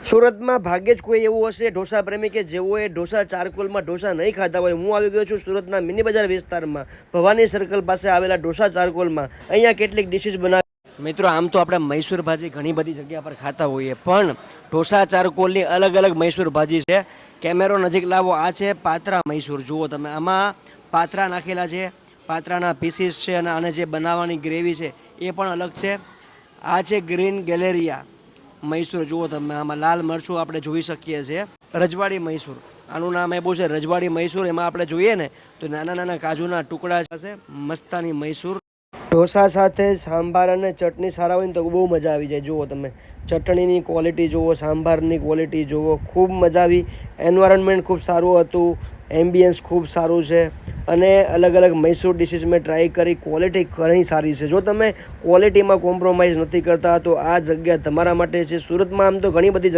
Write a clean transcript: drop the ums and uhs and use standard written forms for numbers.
સુરતમાં ભાગ્યે જ કોઈ એવું હશે ઢોસા પ્રેમી કે જેઓએ ઢોસા ચારકોલમાં ઢોસા નહીં ખાતા હોય। હું આવી ગયો છું સુરતના મિની બજાર વિસ્તારમાં, ભવાની સર્કલ પાસે આવેલા ઢોસા ચારકોલમાં। અહીંયા કેટલીક ડિશિસ બનાવી। મિત્રો, આમ તો આપણે મૈસૂર ભાજી ઘણી બધી જગ્યા પર ખાતા હોઈએ, પણ ઢોસા ચારકોલની અલગ અલગ મૈસૂર ભાજી છે। કેમેરો નજીક લાવો, આ છે પાત્રા મૈસૂર। જુઓ તમે, આમાં પાત્રા નાખેલા છે, પાત્રાના પીસીસ છે, અને આને જે બનાવવાની ગ્રેવી છે એ પણ અલગ છે। આ છે ગ્રીન ગેલેરિયા મૈસૂર। જુઓ તમે, આમાં લાલ મરચું આપણે જોઈ શકીએ છીએ। રજવાડી મૈસૂર, આનું નામ એવું છે રજવાડી મૈસૂર। એમાં આપણે જોઈએ ને તો નાના નાના કાજુના ટુકડા છે। મસ્તાની મૈસૂર ઢોસા સાથે સાંભાર અને ચટણી સારા હોય ને તો બહુ મજા આવી જાય। જુઓ તમે, ચટણીની ક્વોલિટી જુઓ, સાંભારની ક્વોલિટી જુઓ, ખૂબ મજા આવી। એન્વાયરમેન્ટ ખૂબ સારું હતું, એમ્બિયન્સ ખૂબ સારું છે, અને અલગ અલગ મૈસૂર ડિશિસ મેં ટ્રાય કરી, ક્વોલિટી ઘણી સારી છે। જો તમે ક્વોલિટીમાં કોમ્પ્રોમાઇઝ નથી કરતા તો આ જગ્યા તમારા માટે છે। સુરતમાં આમ તો ઘણી બધી જગ્યા